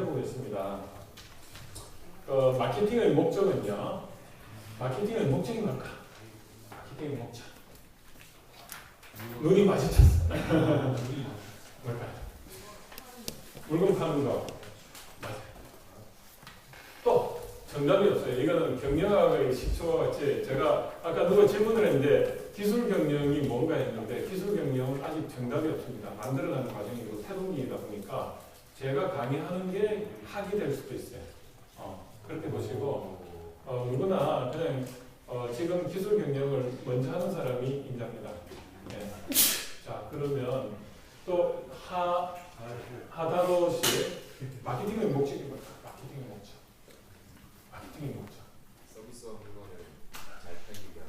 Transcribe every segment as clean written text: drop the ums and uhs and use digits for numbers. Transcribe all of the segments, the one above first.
해보겠습니다. 마케팅의 목적은요. 마케팅의 목적이 뭘까? 마케팅의 목적. 눈이 마주쳤어. 뭘까? 물건 파는 거. 맞아요. 또 정답이 없어요. 이거는 경영학의 식초와 같이 제가 아까 누가 질문을 했는데 기술 경영이 뭔가 했는데 기술 경영은 아직 정답이 없습니다. 만들어가는 과정이고 태동기이다 보니까 제가 강의하는 게 학이 될 수도 있어요. 그렇게 보시고 누구나 그냥 지금 기술 경영을 먼저 하는 사람이 인자입니다. 네. 자 그러면 또 하다로 씨 마케팅의 목적이 뭘까? 마케팅의 목적. 마케팅의 목적. 서비스와 물건을 잘 팔기가.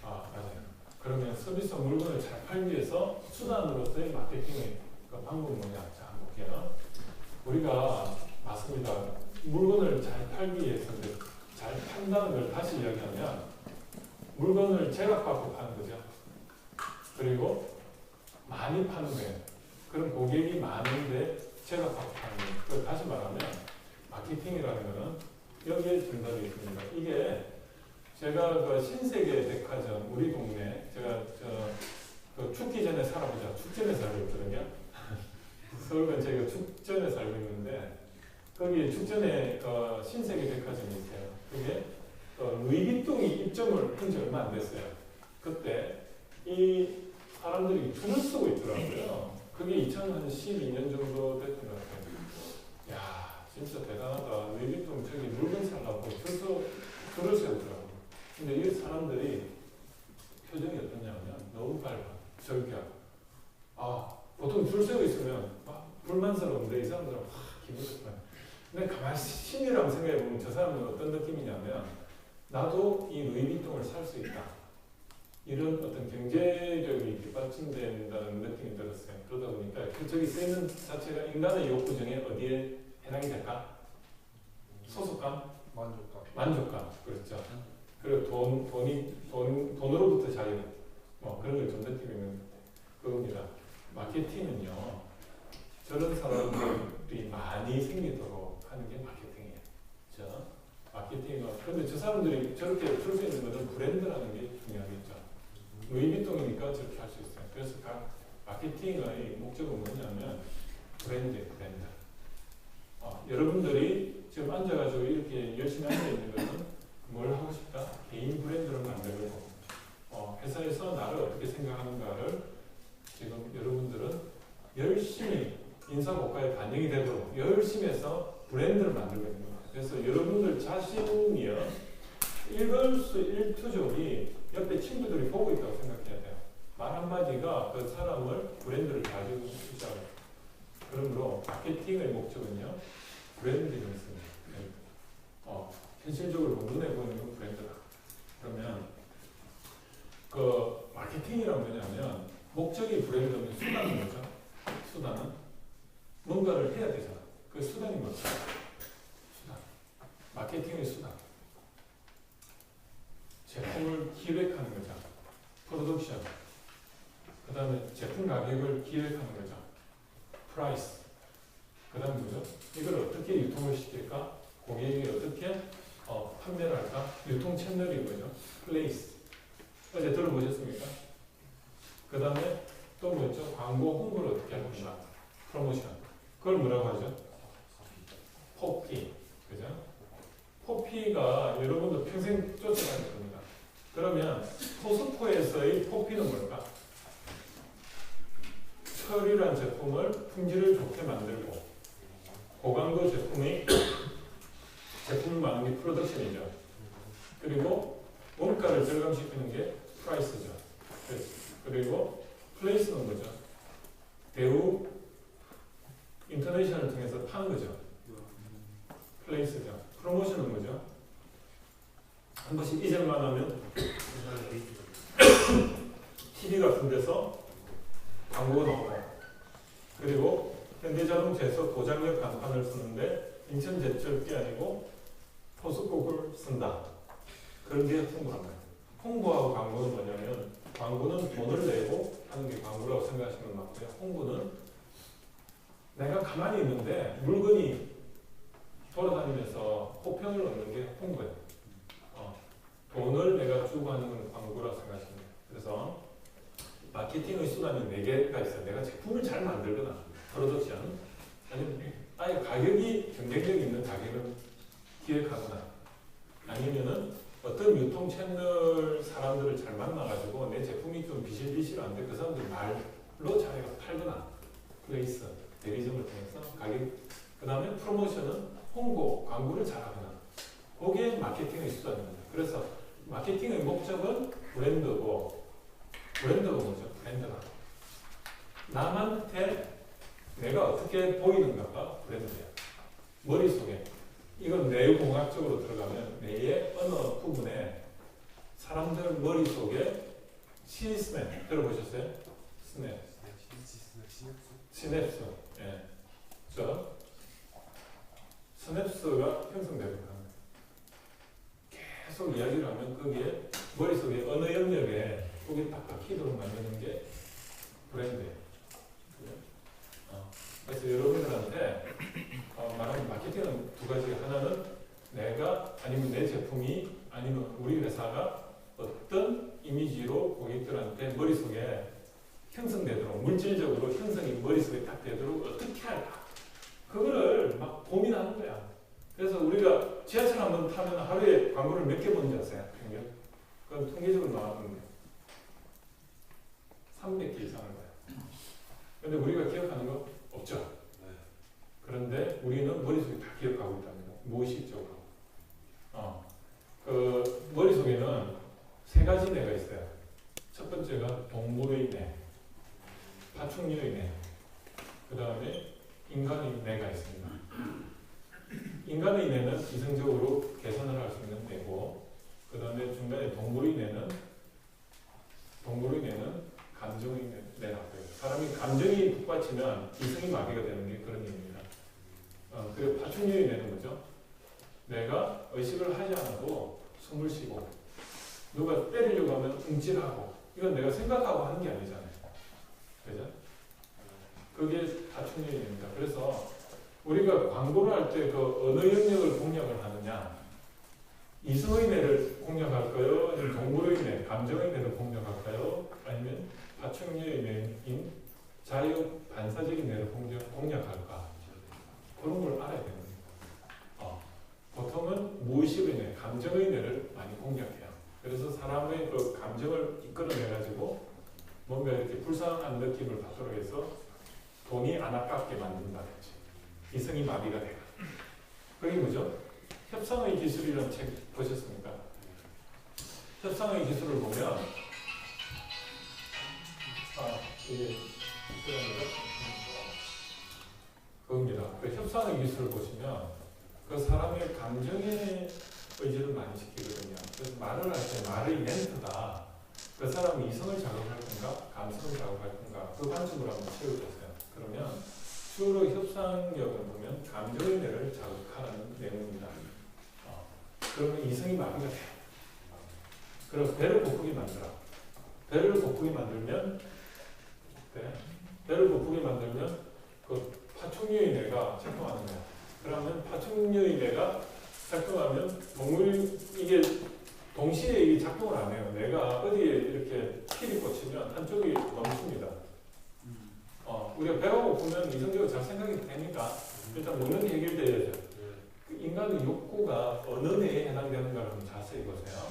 맞아요. 그러면 서비스와 물건을 잘 팔기 위해서 수단으로서의 마케팅의 그 방법은 뭐냐? 자 한번 볼게요. 우리가 맞습니다. 물건을 잘 팔기 위해서 잘 판다는 걸 다시 이야기하면 물건을 제각받고 파는 거죠. 그리고 많이 파는 거예요. 그럼 고객이 많은데 제각받고 파는 거예요. 그걸 다시 말하면 마케팅이라는 것은 여기에 정답이 있습니다. 이게 제가 그 신세계 백화점 우리 동네 제가 그 춥기 전에 살아보자. 축전에 살고 있거든요. 서울 근처에 축전에 살고 있는데 거기 축전에 신세계 백화점이 있어요. 그게 루이비통이 입점을 한 지 얼마 안 됐어요. 그때 이 사람들이 줄을 서고 있더라고요. 그게 2012년 정도 됐던 것 같아요. 야 진짜 대단하다. 루이비통 저기 물건 살라고 줄을 세우더라고요. 근데 이 사람들이 표정이 어떠냐면 너무 밝아. 절규하고. 보통 줄 세고 있으면 불만스러운데 이 사람들은 기분이 좋아요. 근데 가만히 심리라고 생각해보면 저 사람은 어떤 느낌이냐면 나도 이 루이비통을 살 수 있다. 이런 어떤 경제력이 뒷받침된다는 느낌이 들었어요. 그러다 보니까 저기 쓰이는 자체가 인간의 욕구 중에 어디에 해당이 될까? 소속감? 만족감. 그렇죠. 그리고 돈으로부터 자유. 그런 걸 좀 느끼는 그겁니다. 마케팅은요. 저런 사람들이 많이 생기도록 하는 게 마케팅이에요. 그렇죠? 마케팅은 그런데 저 사람들이 저렇게 줄 수 있는 것은 브랜드라는 게 중요하겠죠. 루이비통이니까 저렇게 할 수 있어요. 그래서 마케팅의 목적은 뭐냐면 브랜드. 여러분들이 지금 앉아가지고 이렇게 열심히 앉아있는 것은 뭘 하고 싶다? 개인 브랜드를 만들고 회사에서 나를 어떻게 생각하는가를 지금 여러분들은 열심히 인사고과에 반영이 되도록 열심히 해서 브랜드를 만들고 있는 거예요. 그래서 여러분들 자신이요 일거수일투족이 옆에 친구들이 보고 있다고 생각해야 돼요. 말 한마디가 그 사람을 브랜드를 가지고 있어요. 그러므로 마케팅의 목적은요 브랜딩을 씁니다. 현실적으로 본문에 보는 건 브랜드다. 그러면 그 마케팅이란 뭐냐면 목적이 브랜드면 수단은 뭐죠? 수단은 뭔가를 해야 되잖아. 그 수단이 뭐죠? 수단. 마케팅의 수단. 제품을 기획하는 거죠. 프로덕션. 그 다음에 제품 가격을 기획하는 거죠. 프라이스. 그 다음에 뭐죠? 이걸 어떻게 유통을 시킬까? 고객이 어떻게 판매를 할까? 유통 채널이 뭐죠? 플레이스. 어제 들어보셨습니까? 그 다음에 또 뭐죠? 광고 홍보를 어떻게 할 것인가? 프로모션. 그걸 뭐라고 하죠? 포피. 그죠? 포피가 여러분도 평생 쫓아가는 겁니다. 그러면 포스코에서의 포피는 뭘까? 철이란 제품을 품질을 좋게 만들고 고강도 제품의 제품을 만드는 게 프로덕션이죠. 그리고 원가를 절감시키는 게 프라이스죠. 그리고 플레이스는 뭐죠? 배우 인터내셔널을 통해서 파는 거죠. 플레이스죠. 프로모션은 뭐죠? 한 번씩 이전만 하면 TV 같은 데서 광고가 나오고 그리고 현대자동차에서 도장력 간판을 쓰는데 인천제철이 아니고 포스코를 쓴다. 그런 게 홍보란 말이에요. 홍보하고 광고는 뭐냐면 광고는 돈을 내고 하는 게 광고라고 생각하시면 맞고요. 홍보는 내가 가만히 있는데 물건이 돌아다니면서 호평을 얻는 게 홍보예요. 돈을 내가 주고 하는 건 광고라고 생각하시면 돼요. 그래서 마케팅의 수단이 4개가 있어요. 내가 제품을 잘 만들거나 프로덕션, 아니면 아예 가격이 경쟁력 있는 가격을 기획하거나, 아니면은 어떤 유통 채널 사람들을 잘 만나가지고 내 제품이 좀 비실비실한데 그 사람들 말로 자기가 팔거나, 플레이스, 대리점을 통해서 가격, 그 다음에 프로모션은 홍보, 광고를 잘하거나, 그게 마케팅의 수단입니다. 그래서 마케팅의 목적은 브랜드고, 브랜드가 뭐죠? 브랜드가 남한테 내가 어떻게 보이는가가 브랜드예요. 머릿속에 이건 뇌공학적으로 들어가면 뇌의 어느 부분에 사람들 머릿속에 시스냅 들어보셨어요? 스냅, 시냅스, 예, 저 스냅스가 형성되고 계속 이야기를 하면 거기에 머릿속에 어느 영역에 거기에 딱 박히도록 만드는 게 브랜드예요. 그래서 여러분들한테 말하면 마케팅은 2가지. 하나는 내가 아니면 내 제품이 아니면 우리 회사가 어떤 이미지로 고객들한테 머릿속에 형성되도록, 물질적으로 형성이 머릿속에 딱 되도록 어떻게 할까, 그거를 막 고민하는 거야. 그래서 우리가 지하철 한번 타면 하루에 광고를 몇 개 보는지 아세요? 평균? 그건 통계적으로 나왔는데 300개 이상을 봐요. 근데 우리가 기억하는 거 없죠? 그런데 우리는 머릿속에 다 기억하고 있답니다. 무의식적으로. 그 머릿속에는 3가지 뇌가 있어요. 첫 번째가 동물의 뇌, 파충류의 뇌, 그 다음에 인간의 뇌가 있습니다. 인간의 뇌는 이성적으로 개선을 할 수 있는 뇌고, 그 다음에 중간에 동물의 뇌는 감정의 뇌라고 해요. 사람이 감정이 북받치면 이성이 마비가 되는 게 그런 의미입니다. 그리고 파충류의 뇌는 뭐죠? 내가 의식을 하지 않아도 숨을 쉬고, 누가 때리려고 하면 움찔하고, 이건 내가 생각하고 하는 게 아니잖아요. 그죠? 그게 파충류의 뇌입니다. 그래서 우리가 광고를 할 때 그 어느 영역을 공략을 하느냐, 이성의 뇌를 공략할까요? 아니면 동물의 뇌, 감정의 뇌를 공략할까요? 아니면 파충류의 뇌인 자유 반사적인 뇌를 공략할까? 그런 걸 알아야 되는 거예요. 보통은 무의식의 뇌, 감정의 뇌를 많이 공략해요. 그래서 사람의 그 감정을 이끌어내가지고 뭔가 이렇게 불쌍한 느낌을 받도록 해서 돈이 안 아깝게 만든다든지, 이성이 마비가 돼요. 그게 뭐죠? 협상의 기술이라는 책 보셨습니까? 협상의 기술을 보면, 이게 그겁니다. 그 협상의 기술을 보시면 그 사람의 감정의 의지를 많이 시키거든요. 그래서 말을 할 때 말의 멘트가 그 사람이 이성을 자극할 건가, 감성을 자극할 건가, 그 관점으로 한번 채워보세요. 그러면 주로 협상력을 보면 감정의 뇌를 자극하는 내용입니다. 그러면 이성이 마비가 돼요. 그래서 배를 고프게 만들어. 배를 고프게 만들면, 그 파충류의 뇌가 작동하는 거야. 그러면 파충류의 뇌가 작동하면 이게 동시에 이게 작동을 안 해요. 뇌가 어디에 이렇게 필이 꽂히면 한쪽이 멈춥니다. 우리가 배가 고프면 이성적으로 잘 생각이 되니까 일단 먹는 게 해결돼야죠. 그 인간의 욕구가 어느 뇌에 해당되는가를 한번 자세히 보세요.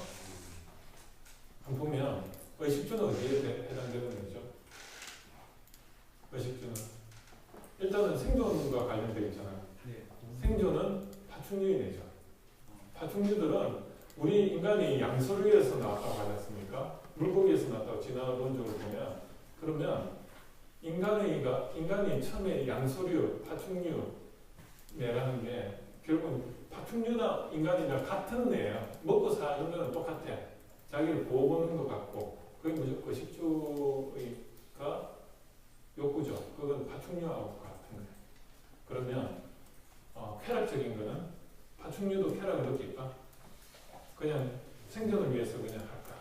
한번 보면 의식주는 어디에 해당되는 거죠? 의식주는 일단은 생존과 관련되어 있잖아요. 생존은 파충류의 뇌죠. 파충류들은 우리 인간이 양서류에서 나왔다고 하지 않습니까? 물고기에서 나왔다고 진화론적으로 보면, 그러면 인간이 처음에 양서류, 파충류 뇌라는 게 결국은 파충류나 인간이나 같은 뇌예요. 먹고 사는 건 똑같아. 자기를 보호하는 것 같고, 그게 뭐죠? 의식주가 욕구죠. 그건 파충류하고 같은 거예요. 그러면 쾌락적인 거는 파충류도 쾌락을 느낄까? 그냥 생존을 위해서 그냥 할까?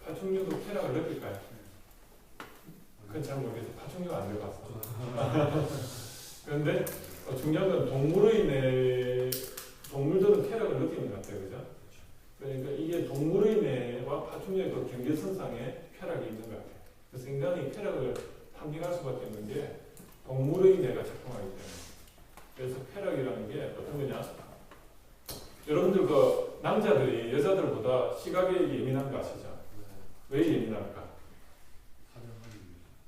파충류도 쾌락을 느낄까요? 그건 잘 모르겠어요. 파충류가 안 돼봤어. 그런데 중요한 건 동물들은 쾌락을 느끼는 것 같아요, 그죠? 그러니까 이게 동물의 뇌와 파충류의 그 경계선상에 쾌락이 있는 것 같아요. 그래서 인간이 쾌락을 탐닉할 수밖에 없는 게 동물의 뇌가 작동하기 때문에. 그래서 쾌락이라는 게 어떤 거냐? 여러분들 그 남자들이 여자들보다 시각에 예민한 거 아시죠? 왜 예민할까?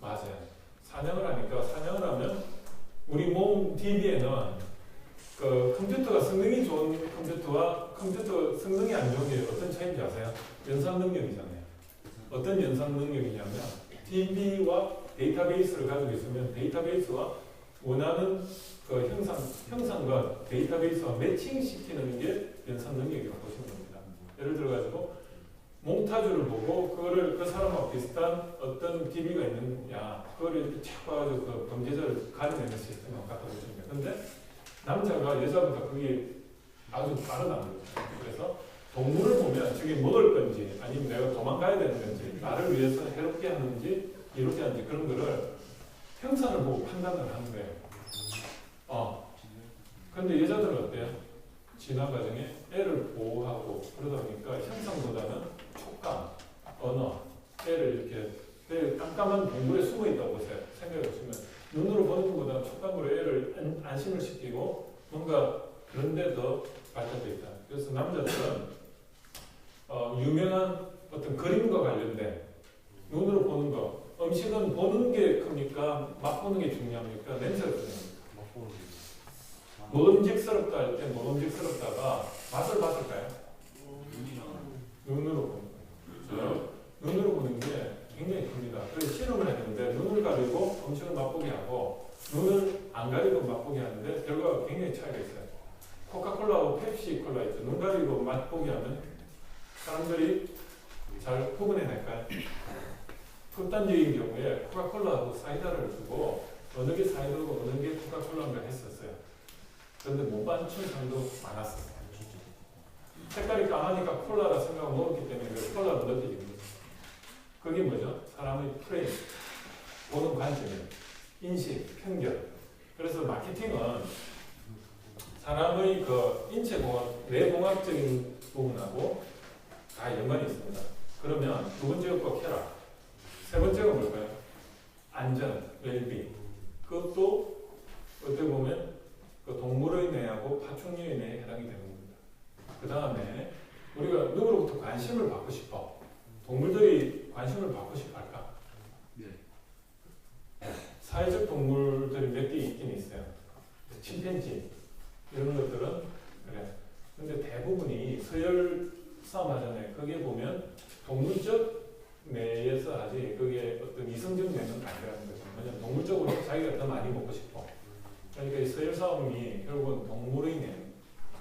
맞아요. 사냥을 하니까 사냥을 하면 우리 몸 DB에는 그 컴퓨터가 성능이 좋은 컴퓨터와 컴퓨터 성능이 안 좋은 게 어떤 차이인지 아세요? 연산 능력이잖아요. 어떤 연산 능력이냐면 DB와 데이터베이스를 가지고 있으면 데이터베이스와 원하는 그 형상과 데이터베이스와 매칭시키는 게 연산 능력이라고 보시면 됩니다. 예를 들어 가지고 몽타주를 보고 그거를 그 사람하고 비슷한 어떤 DB가 있느냐 그거를 이렇게 착 봐가지고 그 범죄자를 가려내는 시스템을 갖다 보시면 돼요. 근데 남자가 여자보다 그게 아주 빠르다는 거죠. 그래서 동물을 보면 저게 먹을 건지 아니면 내가 도망가야 되는 건지 나를 위해서 해롭게 하는지 이롭게 하는지 그런 거를 형상을 보고 판단을 하는 거예요. 근데 여자들은 어때요? 진화 과정에 애를 보호하고 그러다 보니까 형상보다는 촉감, 언어, 애를 이렇게 되게 깜깜한 동굴에 숨어 있다고 보세요. 생각해 보시면 눈으로 보는 것보다는 촉감으로 애를 안심을 시키고 뭔가 그런 데 더 발달되어 있다. 그래서 남자들은 유명한 어떤 그림과 관련된 눈으로 보는 거, 음식은 보는 게 큽니까? 맛보는 게 중요합니까? 냄새가 중요합니까? 먹음직스럽다 할 때 먹음직스럽다가 맛을 봤을까요? 눈으로 보는 거예요. 눈으로 보는 게 굉장히 큽니다. 그래서 실험을 했는데 눈을 가리고 음식을 맛보게 하고 눈을 안 가리고 맛보게 하는데 결과가 굉장히 차이가 있어요. 코카콜라하고 펩시콜라 있죠. 눈 가리고 맛보게 하면 사람들이 잘 구분해낼까요? 극단적인 경우에 코카콜라하고 사이다를 주고 어느 게 사이다고 어느 게 코카콜라인가 했었어요. 그런데 못 맞춘 사람도 많았어요. 색깔이 까마니까 콜라라 생각하고 먹었기 때문에 그 콜라로 느껴지는 거죠. 그게 뭐죠? 사람의 프레임, 보는 관점이에요. 인식, 편견. 그래서 마케팅은 사람의 그 인체공학, 뇌공학적인 부분하고 다 연관이 있습니다. 그러면 두 번째가 꼭 쾌락. 세 번째가 뭘까요? 안전, 웰빙. 그것도 어떻게 보면 그 동물의 뇌하고 파충류의 뇌에 해당이 되는 겁니다. 그 다음에 우리가 누구로부터 관심을 받고 싶어. 동물들이 관심을 받고 싶어 할까? 네. 사회적 동물들이 몇 개 있긴 있어요. 침팬지 이런 것들은 그래. 근데 대부분이 서열 싸움 하잖아요. 거기에 보면 동물적 뇌에서 하지 그게 어떤 이성적 뇌는 아니라는 거죠. 왜냐면 동물적으로 자기가 더 많이 먹고 싶어. 그러니까 이 서열 싸움이 결국은 동물의 뇌,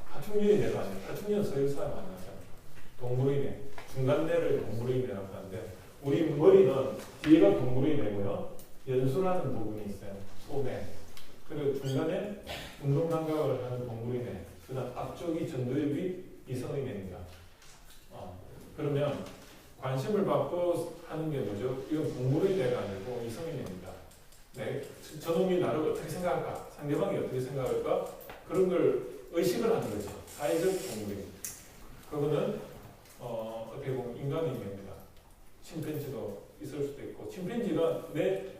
파충류의 뇌가 아니에요. 파충류는 서열 싸움 안 하죠. 동물의 뇌, 중간 뇌를 동물의 뇌라고 하는데 우리 머리는 뒤에가 동물의 뇌고요. 연술하는 부분이 있어요. 소뇌. 그리고 중간에 운동 감각을 하는 동물의 뇌. 그다음 앞쪽이 전두엽이 이성의 뇌입니다. 그러면 관심을 받고 하는 게 뭐죠? 이건 동물의 뇌가 아니고 이성의 뇌입니다. 네, 저놈이 나를 어떻게 생각할까? 상대방이 어떻게 생각할까? 그런 걸 의식을 하는 거죠. 사회적 동물입니다. 그거는 어떻게 보면 인간의 뇌입니다. 침팬지도 있을 수도 있고 침팬지가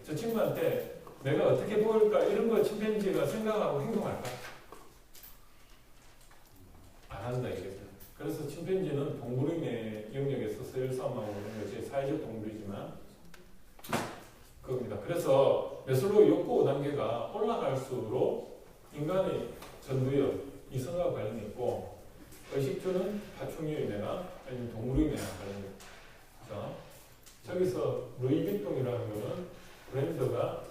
저 친구한테 내가 어떻게 보일까? 이런 거 침팬지가 생각하고 행동할까? 안 한다 이거죠. 그래서 침팬지는 동물의 뇌 영역에서 서열 싸움하고 그런 것이 사회적 동물이지만 그겁니다. 그래서 뇌슬로 욕구 5단계가 올라갈수록 인간의 전두엽, 이성과 관련이 있고 의식주는 파충류의 뇌나 아니면 동물의 뇌와 관련이 있죠. 저기서 루이비통이라는 것은 브랜드가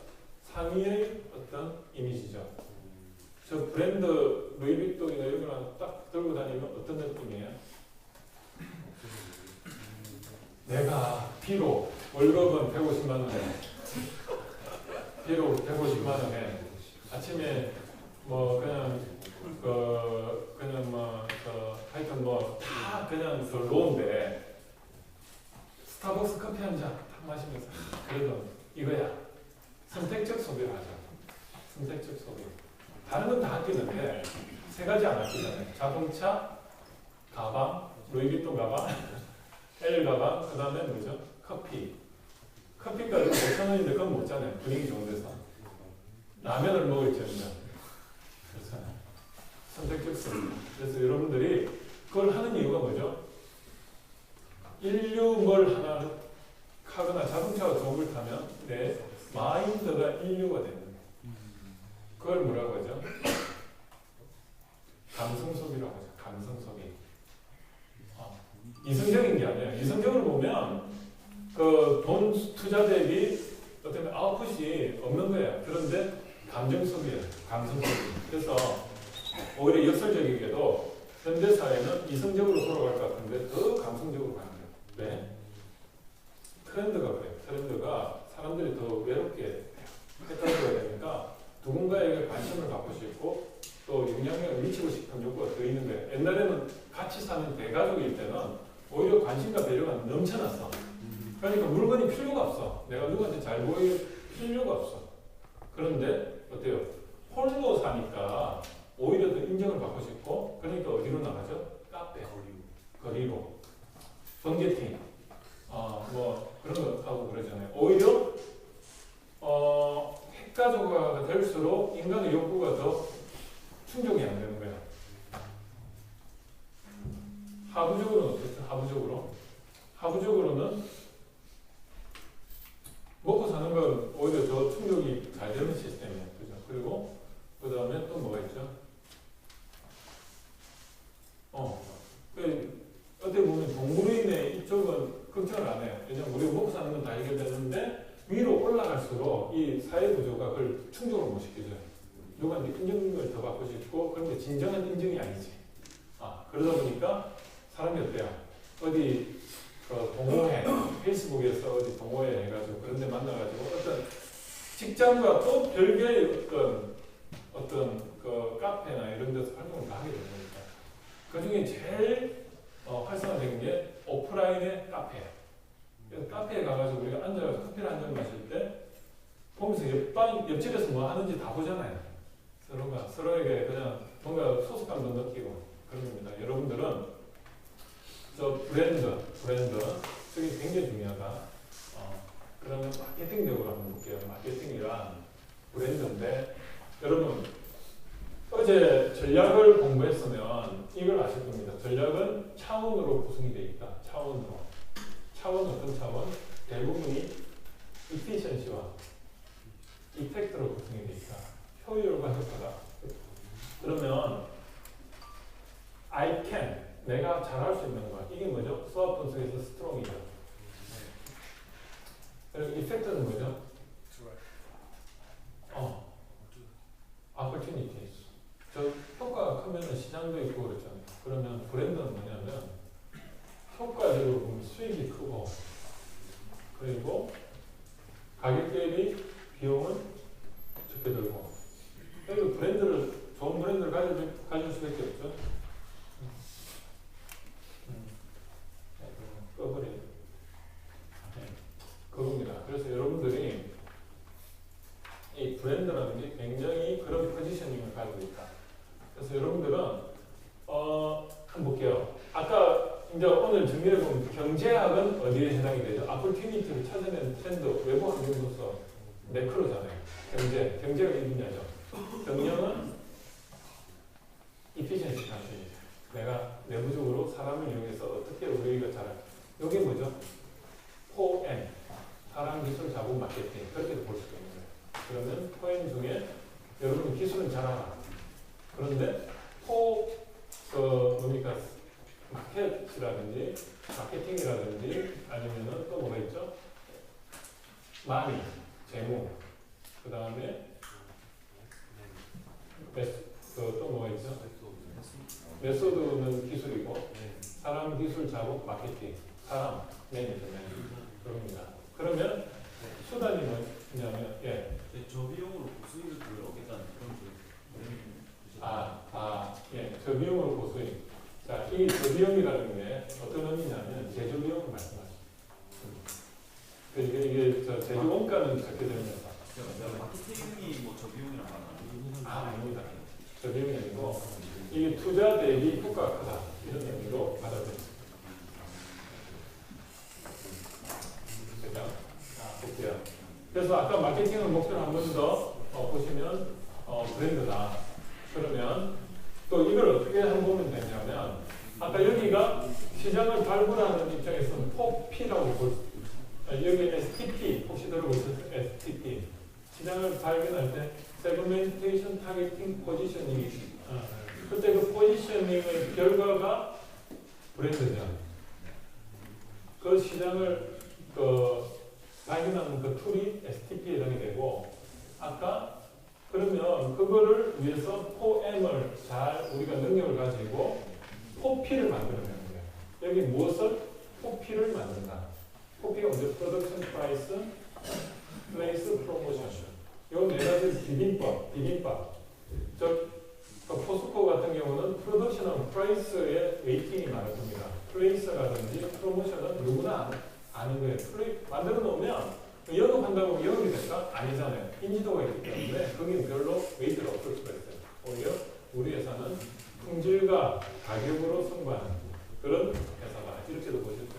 상위의 어떤 이미지죠. 저 브랜드 루이비통이나 이런 거 딱 들고 다니면 어떤 느낌이에요? 내가 비록 월급은 150만 원에 비록 150만 원에 아침에 뭐 그냥 하여튼 뭐 다 그냥 로운데 스타벅스 커피 한 잔 딱 마시면서 그래도 이거야. 선택적 소비를 하자. 선택적 소비. 다른 건 다 아끼는데 세 가지 안 아끼잖아요. 자동차, 가방, 루이비통 가방, L 가방, 그 다음에 뭐죠? 커피. 커피값이 5,000원인데 그건 못 잖아요. 분위기 좋은 데서. 라면을 먹을 적이면. 그렇잖아요. 선택적습니다. 그래서 여러분들이 그걸 하는 이유가 뭐죠? 인류뭘 하나 하거나 자동차가 좋은 걸 타면 내 마인드가 인류가 되는 거예요. 그걸 뭐라고 하죠? 감성 소비라고 하죠. 감성 소비. 이성적인 게 아니에요. 이성적으로 보면 그 돈 투자 대비 어떤 아웃풋이 없는 거예요. 그런데 감정 소비예요. 감성 소비. 그래서 오히려 역설적이게도 현대 사회는 이성적으로 돌아갈 것 같은데 더 감성적으로 가는 거예요. 왜? 트렌드가 그래요. 트렌드가 사람들이 더 외롭게 헷갈려야 되니까 누군가에게 관심을 받고 싶고 또 영향력을 미치고 싶은 욕구가 더 있는 거예요. 옛날에는 같이 사는 대가족일 때는 오히려 관심과 배려가 넘쳐났어. 그러니까 물건이 필요가 없어. 내가 누구한테 잘 보일 필요가 없어. 그런데 어때요? 홀로 사니까 오히려 더 인정을 받고 싶고 그러니까 어디로 나가죠? 카페, 거리로, 번개팅, 뭐 그런 거 하고 그러잖아요. 오히려 핵가족화가 될수록 인간의 욕구가 더 충족이 안 되는 거야. 하부적으로는 어떻죠? 하부적으로는 먹고 사는 건 오히려 더 충족이 잘 되는 시스템이에요. 그죠? 그리고 그 다음에 또 뭐가 있죠? 어떻게 보면 동물인의 이쪽은 걱정을 안 해요. 왜냐면 우리가 먹고 사는 건 다 해결되는데 위로 올라갈수록 이 사회 구조가 그걸 충족을 못 시켜줘요. 누구한테 인정을 더 받고 싶고 그런데 진정한 인정이 아니지. 그러다 보니까 사람이 어때요? 어디 동호회, 페이스북에서 어디 동호회 해가지고 그런 데 만나가지고 어떤 직장과 또 별개의 어떤 그 카페나 이런 데서 활동을 다 하게 되는 거니까. 그 중에 제일 활성화된 게 오프라인의 카페예요. 그래서 카페에 가가지고 우리가 앉아서 커피를 한 잔 마실 때 보면서 옆집에서 뭐 하는지 다 보잖아요. 서로에게 그냥 뭔가 소속감도 느끼고 그런 겁니다. 여러분들은 저 브랜드 저게 굉장히 중요하다. 그러면 마케팅적으로 한번 볼게요. 마케팅이란 브랜드인데 여러분 어제 전략을 공부했으면 이걸 아실 겁니다. 전략은 차원으로 구성이 되어 있다. 차원 어떤 차원? 대부분이 efficiency와 effect로 구성이 되어 있다. 효율과 효과다. 그러면 I can 내가 잘할 수 있는 거야. 이게 뭐죠? 수학 분석에서 스트롱이죠. 그리고 effect는 뭐죠? opportunities. 저 효과가 크면 시장도 있고 그렇잖아요. 그러면 브랜드는 뭐냐면 효과적으로 보면 수익이 크고 그리고 가격 대비 비용은 적게 들고 그리고 좋은 브랜드를 가질 수밖에 없죠. 꺼버려요. 그겁니다. 그래서 여러분들이 이 브랜드라는 게 굉장히 그런 포지셔닝을 가지고 있다. 그래서 여러분들은 한번 볼게요. 아까 이제 오늘 정리해 보면 경제학은 어디에 해당이 되죠? opportunity를 찾아내는 트렌드, 외부 환경으로서 매크로잖아요. 경제가 1분야죠. 경영은 efficiency 단순이죠. 내가 내부적으로 사람을 이용해서 어떻게 우리가 잘할. 이게 뭐죠? 4M. 사람, 기술, 자본, 마케팅. 그렇게도 볼 수가 있는 거예요. 그러면 4M 중에 여러분 기술은 잘 알아. 그런데 뭡니까? 마케팅이라든지 아니면은 또 뭐가 있죠? 마니, 재무. 그 다음에 또 뭐가 있죠? 메소드는 기술이고 사람, 기술, 자본, 마케팅. 사람, 매니저. 그럽니다. 그러면 수단이 뭐냐면 저비용으로 고수익을 얻겠다는 그런 저비용으로 고수익. 자, 이 저비용이라는 게 어떤 의미냐면 제조비용을 말씀하십니다. 이게 제조 원가는 적게 됩니다. 마케팅이 뭐 저비용이랑 아, 아닙니다. 저 비용이 아니고 이게 투자 대비 효과가 크다 이런 의미로 받아들입니다. 그죠? 볼게요. 그래서 아까 마케팅을 목표로 한 번 더 보시면 브랜드다. 그러면 또 이걸 어떻게 한번 보면 되냐면 아까 여기가 시장을 발굴하는 입장에서는 POP라고 볼 수 있어요. 여기 STP 혹시 들어보셨어요? STP 시장을 발견할 때 Segmentation, Targeting, Positioning 그때 그 포지셔닝의 결과가 브랜드죠. 그 시장을 발견하는 그 툴이 STP에 해당이 되고 아까 그러면 그거를 위해서 포엠을 잘 우리가 능력을 가지고 포피를 만들어내는 거예요. 여기 무엇을? 포피를 만든다. 포피가 먼저 프로덕션 프라이스, 플레이스, 프로모션. 요 네 가지 비빔밥. 포스코 같은 경우는 프로덕션은 프라이스의 웨이팅이 많을 겁니다. 플레이스라든지 프로모션은 누구나 아는 거예요. 만들어 놓으면 영업한다고 영업이 될까? 아니잖아요. 인지도가 있기 때문에 거기는 별로 웨이트가 없을 수가 있어요. 오히려 우리 회사는 품질과 가격으로 승부하는 그런 회사다. 이렇게도 보실 수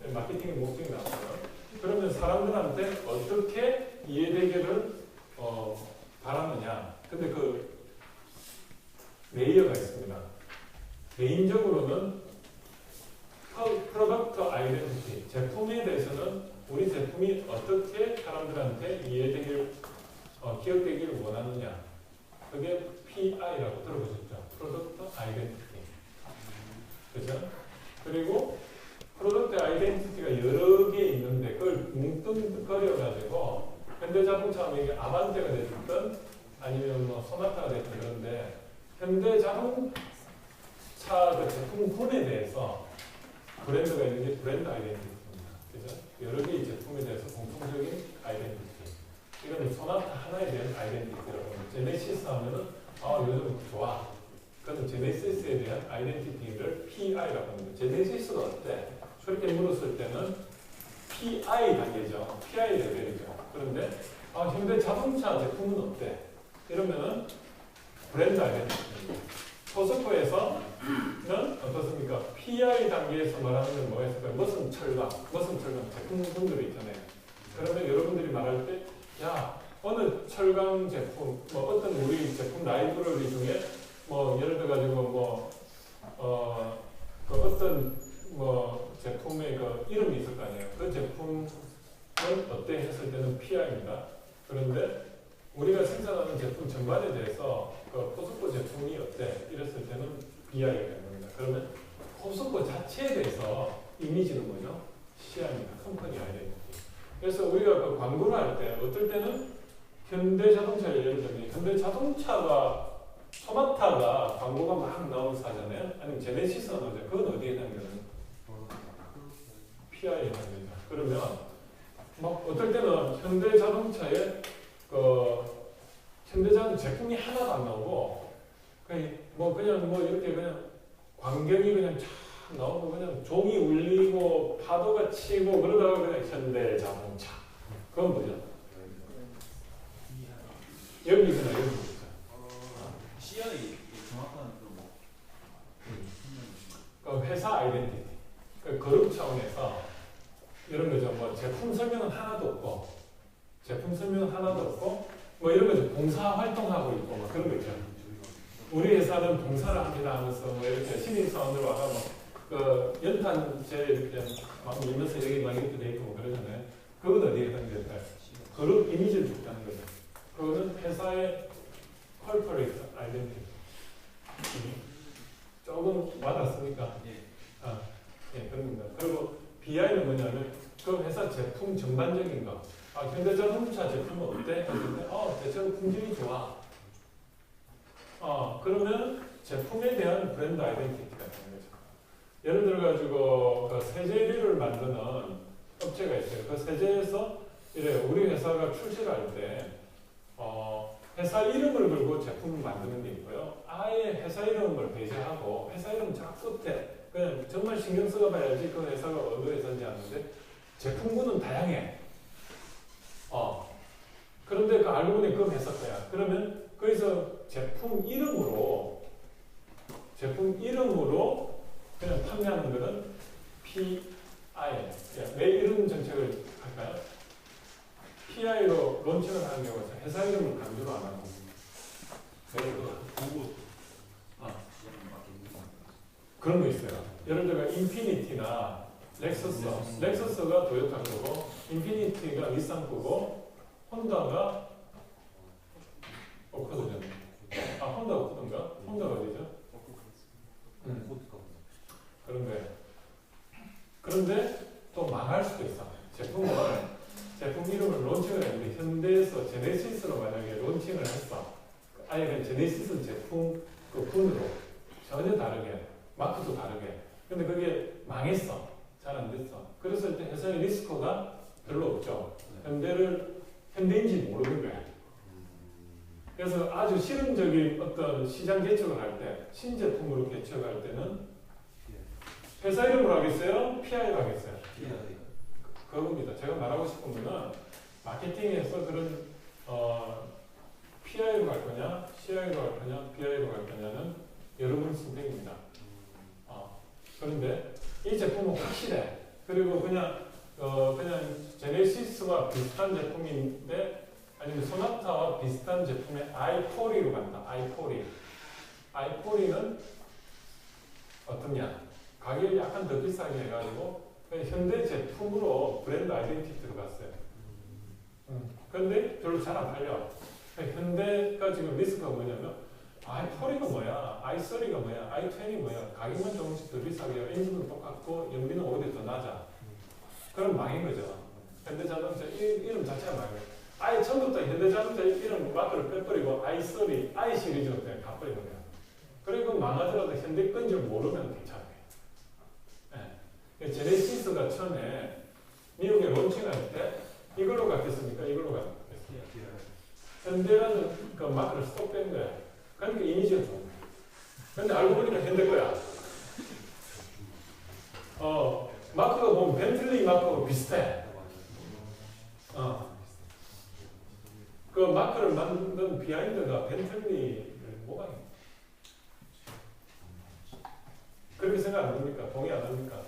있는 마케팅의 목적이 나왔어요. 그러면 사람들한테 어떻게 이해되기를 바라느냐. 근데 그 레이어가 있습니다. 개인적으로는 프로덕트 아이덴티티, 제품에 대해서는 우리 제품이 어떻게 사람들한테 이해되길, 기억되기를 원하느냐. 그게 PI라고 들어보셨죠? 프로덕트 아이덴티티. 그죠? 그리고 프로덕트 아이덴티티가 여러 개 있는데 그걸 뭉뚱그려가지고 현대자동차하면 이게 아반떼가 됐든 아니면 뭐 소나타가 됐든 그런데 현대자동차 그 제품군에 대해서 브랜드가 있는 게 브랜드 아이덴티티입니다. 그죠? 여러 개의 제품에 대해서 공통적인 아이덴티티. 이거는 소나타 하나에 대한 아이덴티티라고 합니다. 제네시스 하면은 요즘 좋아. 그건 제네시스에 대한 아이덴티티를 PI라고 합니다. 제네시스가 어때? 저렇게 물었을 때는 PI 단계죠. PI 레벨이죠. 그런데 현대자동차 제품은 어때? 이러면은 브랜드 아이덴티티입니다. 포스코에서는 어떻습니까? PI 단계에서 말하는 건 뭐가 있을까요? 무슨 철강 제품군들이 있잖아요. 그러면 여러분들이 말할 때, 야, 어느 철강 제품, 뭐 어떤 우리 제품 라이브러리 중에 뭐 예를 들어 가지고 그 어떤 제품의 그 이름이 있을 거 아니에요. 그 제품은 어때 했을 때는 PI입니다. 그런데 우리가 생산하는 제품 전반에 대해서 그 포스코 제품이 어때? 이랬을 때는 BI가 되는 겁니다. 그러면 포스코 자체에 대해서 이미지는 뭐죠? CI입니다. 컴퍼니 아이덴티티. 그래서 우리가 그 광고를 할 때 어떨 때는 현대자동차를 예를 들면 현대자동차가 소나타가 광고가 막 나오면서 하잖아요. 아니면 제네시스가 나오죠. 그건 어디에 해당되는? PI에 해당됩니다. 그러면 막 어떨 때는 현대자동차에 현대자동차 제품이 하나도 안 나오고 그냥 이렇게 그냥 광경이 그냥 쫙 나오고 그냥 종이 울리고 파도가 치고 그러다가 그냥 현대자동차. 그건 뭐죠? 여기구나 여기. CI 정확한 그 회사 아이덴티티. 그 그룹 차원에서 이런 거죠. 뭐 제품 설명은 하나도 없고 뭐 이런 거죠. 봉사 활동하고 있고 뭐 그런 거 있죠. 우리 회사는 봉사를 합니다 하면서 뭐 이렇게 신입사원들 와가 그 연탄재 이렇게 막 밀면서 여기 막 이렇게 돼 있고 뭐 그러잖아요. 그건 어디에 해당될까요? 그룹 이미지를 줬다는 거죠. 그거는 회사의 corporate identity. 조금 와닿습니까? 예, 그런 겁니다. 그리고 BI는 뭐냐면 그 회사 제품 전반적인 거. 현대자동차 제품은 어때? 대체로 품질이 좋아. 그러면 제품에 대한 브랜드 아이덴티티가 되는 거죠. 예를 들어가지고 그 세제류를 만드는 업체가 있어요. 그 세제에서 우리 회사가 출시를 할 때 회사 이름을 걸고 제품을 만드는 게 있고요. 아예 회사 이름을 배제하고 회사 이름 저 끝에 그냥 정말 신경 써가 봐야지 그 회사가 어느 회사인지 아는데 제품군은 다양해. 그런데 그 알고 보니 그거 했을 거야. 그러면 거기서 제품 이름으로 그냥 판매하는 것은 PI. 왜 이런 정책을 할까요? PI로 론칭을 하는 경우는 회사 이름을 강조를 안 하고. 그런 거 있어요. 예를 들어 인피니티나 렉서스가 토요타 거고, 인피니티가 닛산 거고, 혼다가 오코드죠. 혼다 오코드인가? 혼다가 어디죠? 그런데 또 망할 수도 있어. 제품 이름을 론칭을 했는데 현대에서 제네시스로 만약에 론칭을 했어. 아예 그냥 제네시스 제품 그 분으로 전혀 다르게 마크도 다르게. 근데 그게 망했어. 잘 안 됐어. 그랬을 때 회사의 리스크가 별로 없죠. 현대인지 모르는 거야. 그래서 아주 실험적인 어떤 시장 개척을 할 때, 신제품으로 개척할 때는 회사 이름으로 하겠어요? PI로 하겠어요? 그겁니다. 제가 말하고 싶은 거는 마케팅에서 그런 PI로 갈 거냐, CI로 갈 거냐, BI로 갈 거냐는 여러분 선택입니다. 그런데 이 제품은 확실해. 그리고 그냥 제네시스와 비슷한 제품인데 아니면 소나타와 비슷한 제품의 i40로 간다. i40는 어떠냐? 가격이 약간 더 비싸게 해가지고 현대 제품으로 브랜드 아이덴티티 들어갔어요. 그런데 별로 잘 안 팔려. 현대가 지금 리스크가 뭐냐면 i40가 뭐야, i30가 뭐야, i20이 뭐야, 가격만 조금씩 더 비싸게 해요. 엔진은 똑같고 연비는 오히려 더 낮아. 그럼 망인 거죠. 현대자동차 이름 자체가 망해요. 아예 처음부터 현대자동차 이름 마크를 빼버리고 i30, i 시리즈로 그냥 가버린 거예요. 그리고 망하더라도 현대 건 줄 모르면 괜찮아요. 제네시스가 처음에 미국에 론칭할 때 이걸로 갔겠습니까? 이걸로 갔겠습니까? 현대라는 그 마크를 쏙 뺀 거야. 그러니까 이미지가 좋은 거야. 근데 알고 보니까 현대 거야. 마크가 보면 벤틀리 마크하고 비슷해. 그 마크를 만든 비하인드가 벤틀리를 모방해. 그렇게 생각 안 합니까? 동의 안 합니까?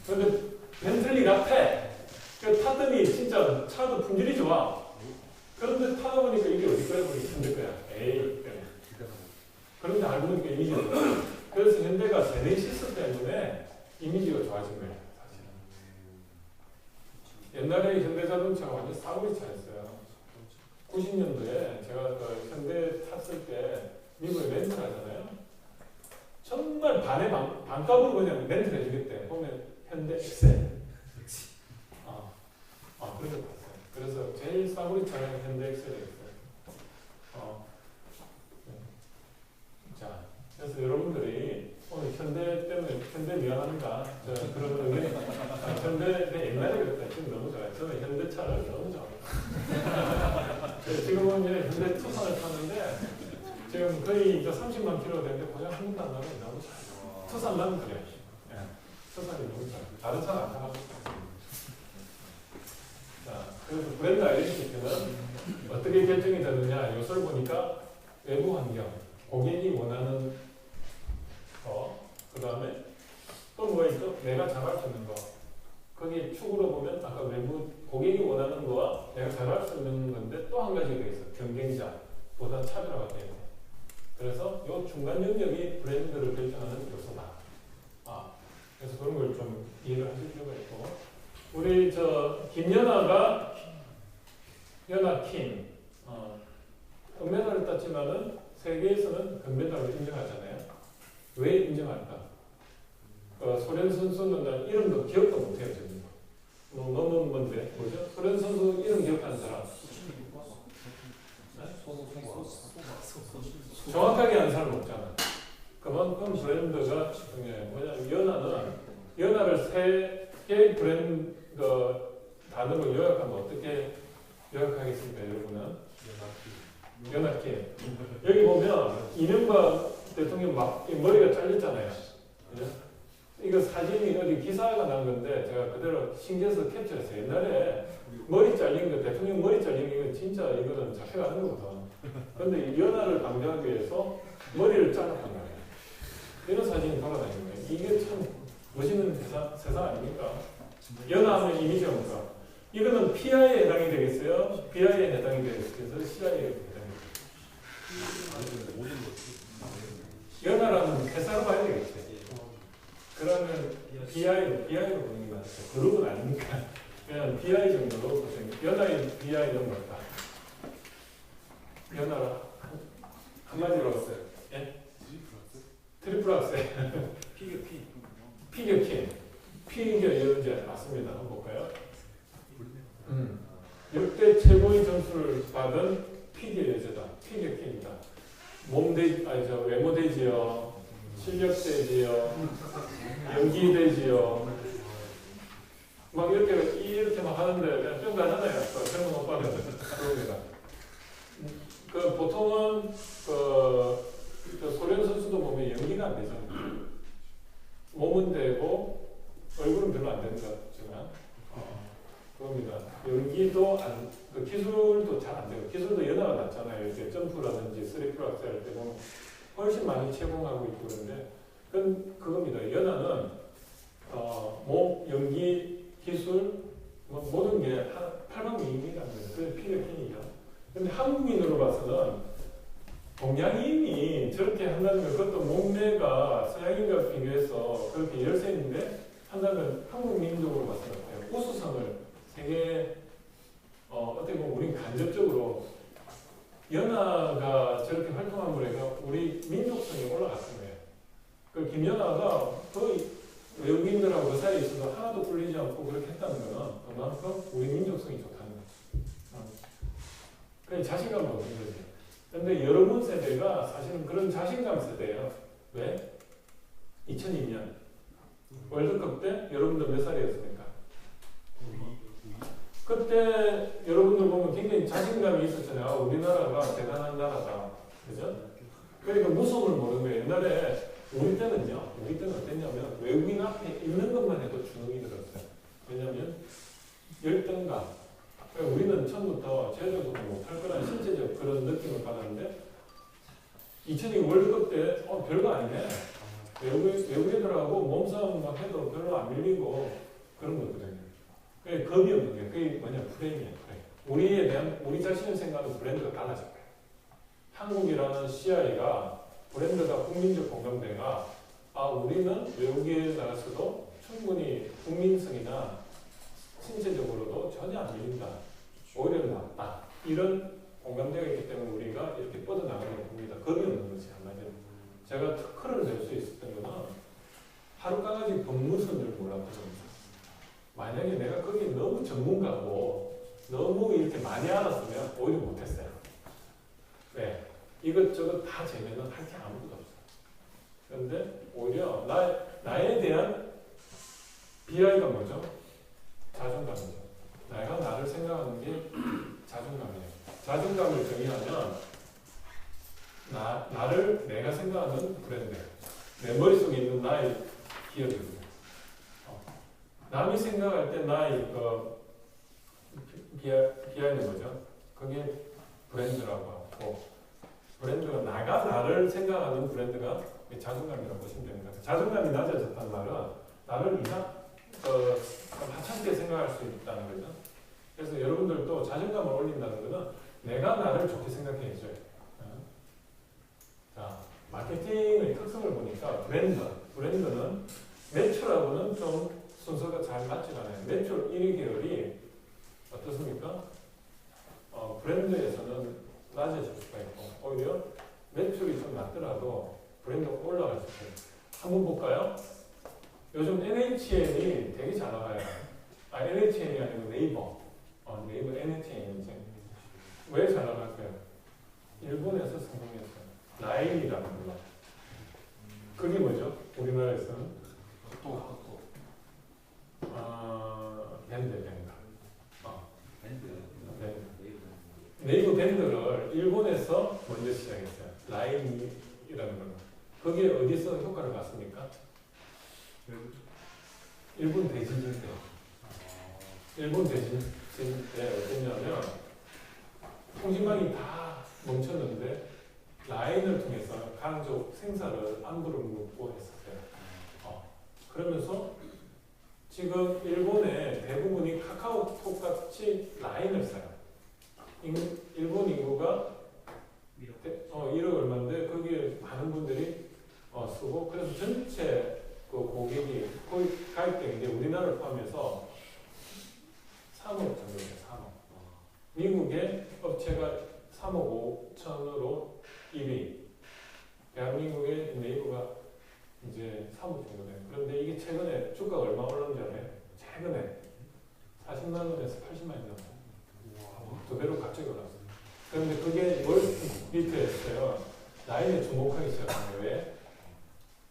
그런데 벤틀리 같아. 그 탔더니 진짜 차도 품질이 좋아. 그런데 타다 보니까 이게 어디 거야? 보니 현대 거야. 에이. 그런데 알고 보니까 이미지가 좋아. 그래서 현대가 제네시스 때문에 이미지가 좋아진 거예요. 사실은. 옛날에 현대자동차가 완전 싸구리 차였어요. 90년도에 제가 그 현대 탔을 때 미국에 렌트를 하잖아요. 정말 반값으로 그냥 렌트를 해주겠대. 보면 현대 엑셀. 그래서 봤어요. 그래서 제일 싸구리 차가 현대 엑셀이었어요. 자, 그래서 여러분들이 오늘 현대 때문에 현대 미안합니다. 그런 의견. 현대 옛날에 그랬다. 지금 너무 좋아요. 저는 현대차를 너무 좋아해요. 지금은 이제 현대 투싼을 타는데 지금 거의 30만 킬로 되는데 고장 한 번도 안 나고 너무 좋아요. 투싼 나는 그래. 투싼이 너무 좋아요. 다른 차는 안 타가지고. 자, 그래서 브랜드 아이덴티티는 어떻게 결정이 되느냐 요소를 보니까 외부 환경, 고객이 원하는 거, 그 다음에 또 뭐가 있죠? 내가 잘할 수 있는 거. 거기 축으로 보면 아까 외부 고객이 원하는 거와 내가 잘할 수 있는 건데 또 한 가지가 더 있어. 경쟁자보다 차별화가 돼야 돼. 그래서 이 중간 영역이 브랜드를 결정하는 요소다. 그래서 그런 걸 좀 이해를 하실 필요가 있고. 우리 김연아가 연아킴 은메달을 땄지만은 세계에서는 금메달을 인정하잖아요. 왜 인정할까? 소련 선수는 이름도 기억도 못해요 지금. 너무 뭔데 뭐죠? 소련 선수 이름 기억하는 사람? 정확하게 아는 사람 없잖아. 그만큼 브랜드가 중요해요. 뭐냐면 연아를 세 개의 브랜드 단어로 요약하면 어떻게 요약하겠습니까, 여러분은? 연합기. 여기 보면 이명박 대통령 머리가 잘렸잖아요. 그죠? 이거 사진이 어디 기사가 난 건데 제가 그대로 신기해서 캡처했어요. 옛날에 머리 잘린 거, 대통령 머리 잘린 거, 이거 진짜 이거는 잡혀가는 거거든. 근데 이 연하를 방지하기 위해서 머리를 잘랐단 말이에요. 이런 사진이 돌아다니는 거예요. 이게 참 멋있는 세상 아닙니까? 연하하면 이미지가 뭔가. 이거는 PI에 해당이 되겠어요? BI에 해당이 되겠어요? CI에 해당이 되겠어요? 연하라는 회사로 봐야 되겠지. 그러면 BI로 보는 게 낫죠. 그룹은 아니니까. 그냥 BI 정도로 보세요. 연하의 BI 이런 거 같다. 연하라. 한마디로. 예? 트리플 악셀. 피겨킨. 피겨 연재 맞습니다. 한번 볼까요? 역대 최고의 점수를 받은 피겨 여자다. 피겨킨이다. 외모 되지요. 실력 되지요. 연기 되지요. 막 이렇게 막 하는데 그냥 뿅 가잖아요. 젊은 오빠들 그럽니다. 그 보통은 그 소련 선수도 보면 연기가 안 되죠. 몸은 되고 얼굴은 별로 안 되는 것 같지만 그겁니다. 연기도 그 기술도 잘 안 되고 기술도 연하가 낮잖아요. 이렇게 점프라든지 쓰리플 악셀 할 때 보면 훨씬 많이 채공하고 있고 그런데 그겁니다. 연하는 몸, 연기, 기술 뭐 모든 게 팔방미인이라는 거예요. 그게 피겨킨이죠. 근데 한국인으로 봐서는 동양인이 저렇게 한다는 건 그것도 몸매가 서양인과 비교해서 그렇게 열세인데 한다면 한국 민족으로 봤을 때 우수성을 세계 어떻게 보면 우린 간접적으로 연하가 저렇게 활동함으로 해서 우리 민족성이 올라갔던 거예요. 그 김연아가 거의 외국인들하고 그 사이에 있어도 하나도 풀리지 않고 그렇게 했다는 거는 그만큼 우리 민족성이 좋다는 거예요. 그냥 자신감을 얻은 거지. 근데 여러분 세대가 사실은 그런 자신감 세대예요. 왜? 2002년 월드컵 때 여러분들 몇 살이었습니까? 그때 여러분들 보면 굉장히 자신감이 있었잖아요. 우리나라가 대단한 나라다. 그죠? 그러니까 무서움을 모르는 거예요. 옛날에 우리 때는 어땠냐면 외국인 앞에 있는 것만 해도 주눅이 들었어요. 왜냐면 열등감. 우리는 처음부터 제대로 못할 거라는 신체적 그런 느낌을 받았는데 2002 월드컵 때 별거 아니네. 외국인들하고 몸싸움 막 해도 별로 안 밀리고 그런 거거든요. 그게 겁이 없는 게 그게 뭐냐 프레임이야. 우리에 대한 우리 자신을 생각하는 브랜드가 달라질 거예요. 한국이라는 CI가 브랜드가 국민적 공감대가 우리는 외국에 나가서도 충분히 국민성이나 신체적으로도 전혀 안 밀린다. 오히려 낫다. 이런 공감대가 있기 때문에 우리가 이렇게 뻗어나가는 겁니다. 겁이 없는 거지 한마디로. 제가 특허를 낼 수 있었던 거는 하루 강아지 법무선을 몰랐던 겁니다. 만약에 내가 거기 너무 전문가고 너무 이렇게 많이 알았으면 오히려 못했어요. 네. 이것저것 다 재면은 할 게 아무것도 없어요. 그런데 오히려 나에 대한 BI가 뭐죠? 자존감이죠. 내가 나를 생각하는 게 자존감이에요. 자존감을 정의하면 나를 내가 생각하는 브랜드, 내 머릿속에 있는 나의 기억입니다. 남이 생각할 때 나의 BI는 뭐죠? 그게 브랜드라고 하고 브랜드가 나를 생각하는 브랜드가 자존감이라고 보시면 됩니다. 자존감이 낮아졌단 말은 나를 하찮게 생각할 수 있다는 거죠. 그래서 여러분들도 자존감을 올린다는 것은 내가 나를 좋게 생각해줘요. 자, 마케팅의 특성을 보니까 브랜드는 매출하고는 좀 순서가 잘 맞지가 않아요. 매출 1위 계열이 어떻습니까? 브랜드에서는 낮아질 수가 있고 오히려 매출이 좀 낮더라도 브랜드가 올라갈 수 있어요. 한번 볼까요? 요즘 NHN이 되게 잘 나가요. NHN이 아니고 네이버. 네이버 NHN이지. 왜 잘 나갈까요? 일본에서 성공했어요. 라인이라는 거. 그게 뭐죠? 우리나라에서는? 밴드. 네이버 밴드를 일본에서 먼저 시작했어요. 라인이라는 거. 그게 어디서 효과를 봤습니까? 일본 대지진 때. 일본 대지진 때 어땠냐면 통신망이 다 멈췄는데 라인을 통해서 가족 생사를 안부를 묻고 했었어요. 그러면서 지금 일본의 대부분이 카카오톡 같이 라인을 써요. 일본 인구가 1억 얼마인데 거기에 많은 분들이 쓰고 그래서 전체 그 고객이 거의 가입된 게 우리나라를 포함해서 3억 정도예요. 3억. 미국의 업체가 3억 5천으로 1위. 대한민국의 네이버가 이제 3억 정도 돼요. 그런데 이게 최근에 주가가 얼마 올랐는지 알아요? 최근에 40만 원에서 80만 원 정도. 2배로 갑자기 올랐어요. 그런데 그게 월스트리트였어요. 라인에 주목하기 시작한 거예요. 왜?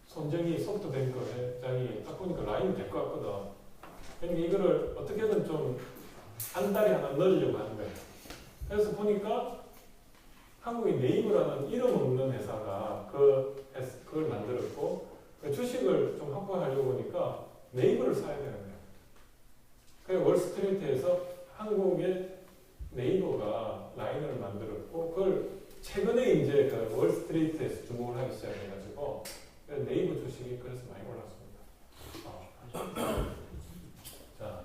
손정희 소프트뱅크 회장이 딱 보니까 라인이 될 것 같거든. 그러니까 이거를 어떻게든 좀 한 달에 하나 넣으려고 하는 거예요. 그래서 보니까 한국의 네이버라는 이름 없는 회사가 그걸 만들었고 그 주식을 좀 확보하려고 보니까 네이버를 사야 되는 거예요. 그래서 월스트리트에서 한국의 네이버가 라인을 만들었고 그걸 최근에 이제 그 월스트리트에서 주목을 하기 시작해가지고 네이버 주식이 그래서 많이 올랐습니다. 자,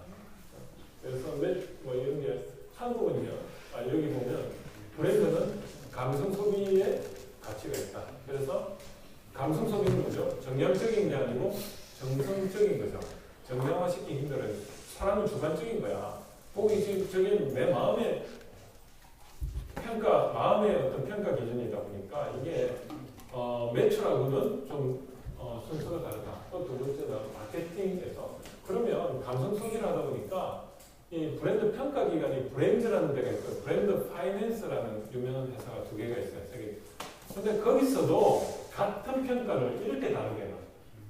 그래서 뭐 이런 게 한국은요. 여기 보면 브랜드는 감성 소비의 가치가 있다. 그래서 감성 소비는 뭐죠? 정량적인 게 아니고 정성적인 거죠. 정량화시키기 힘들어요. 사람은 주관적인 거야. 보기적인 내 마음의 마음의 어떤 평가 기준이다 보니까 이게 매출하고는 좀 순서가 다르다. 또 두 번째는 마케팅에서 그러면 감성 소비를 하다 보니까 이 브랜드 평가 기관이 브랜드라는 데가 있어요. 브랜드 파이낸스라는 유명한 회사가 2개가 있어요. 세계. 근데 거기서도 같은 평가를 이렇게 다르게 해요.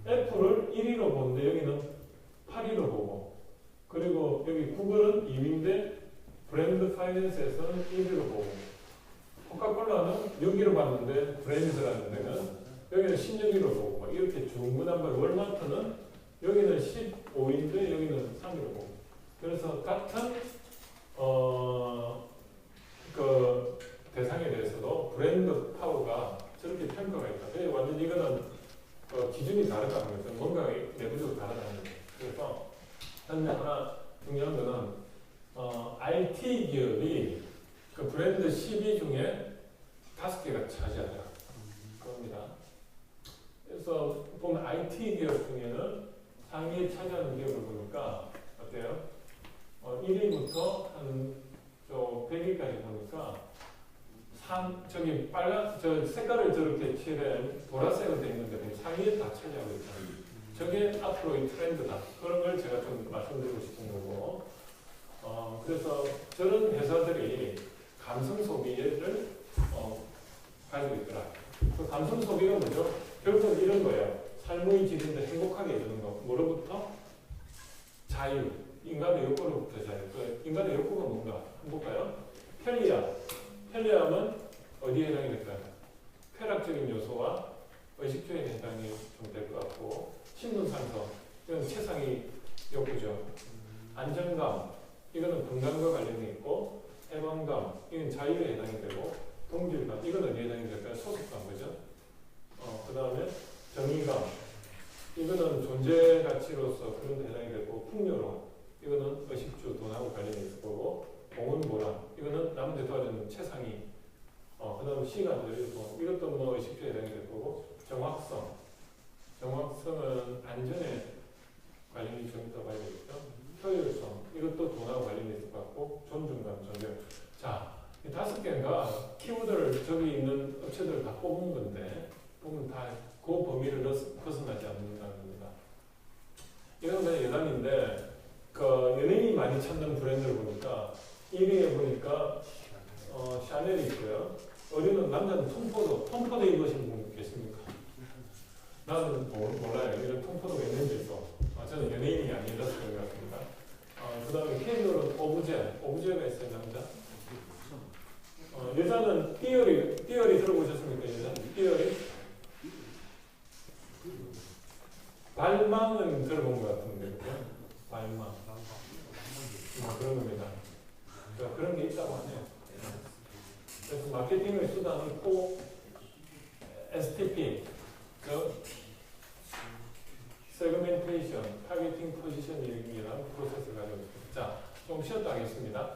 애플을 1위로 보는데 여기는 8위로 보고 그리고 여기 구글은 2위인데 브랜드 파이낸스에서는 1위로 보고 코카콜라는 6위로 봤는데 브랜드라는 데는 여기는 16위로 보고 이렇게 중구난방 월마트는 여기는 15위인데 여기는 3위로 보고 그래서 같은 그 대상에 대해서도 브랜드 파워가 저렇게 평가가 있다. 그래서 완전 이거는 기준이 다르다는 거죠. 뭔가 내부적으로 다르다는 거죠. 그래서 현재 하나 중요한 거는 IT 기업이 그 브랜드 12 중에 5개가 차지하더라. 그겁니다. 그래서 보면 IT 기업 중에는 상위에 차지하는 기업을 보니까 어때요? 1위부터 한 100위까지 보니까 저기 빨간 색깔을 저렇게 칠해 보라색으로 되어 있는데 상위에 다 차지하고 있다. 저게 앞으로의 트렌드다. 그런 걸 제가 좀 말씀드리고 싶은 거고. 그래서 저런 회사들이 감성 소비를 가지고 있더라. 그 감성 소비가 뭐죠? 결국은 이런 거예요. 삶의 질인데 행복하게 해주는 거. 뭐로부터? 자유. 인간의 욕구로부터 자유. 그 인간의 욕구가 뭔가? 한번 볼까요? 편리함. 편리함은 어디에 해당이 될까요? 쾌락적인 요소와 의식주에 해당이 좀 될 것 같고 신분상승. 이건 최상위 욕구죠. 안정감. 이거는 건강과 관련이 있고 해방감. 이건 자유에 해당이 되고 동질감. 이건 어디에 해당이 될까요? 소속감. 그죠? 그 다음에 정의감. 이거는 존재 가치로서 그런 데 해당이 되고 풍요로움. 이거는 의식주, 돈하고 관련이 있을 거고 공헌보람. 이거는 남들 도와주는 최상위. 그 다음에 시간, 이것도 뭐 의식주에 해당이 될 거고 정확성. 정확성은 안전에 관련이 좀 있다고 봐야겠죠. 효율성. 이것도 돈하고 관련이 있을 것 같고 존중감, 존경. 자, 이 5개가 키워드를 저기 있는 업체들을 다 뽑은 건데 보면 다 그 범위를 벗어나지 않는다는 겁니다. 이건 그냥 예단인데 그 연예인이 많이 찾는 브랜드를 보니까 1위에 보니까 샤넬이 있고요. 어린은 남자는 톰포드 입으신 분 계십니까? 나는 몰라요. 이런 톰포드가 있는지도. 저는 연예인이 아니라서 그런 것 같습니다. 그 다음에 캐주얼은 오브제가 있어요. 남자. 여자는 띠어리 들어보셨습니까? 여자? 띠어리? 발망은 들어본 것 같은데, 그죠? 발망. 뭐 그런 겁니다. 그러니까 그런 게 있다고 하네요. 그래서 마케팅의 수단은 STP, 세그멘테이션, 타겟팅 포지셔닝이라는 프로세스를 가지고 있습니다. 자, 좀 쉬었다 하겠습니다.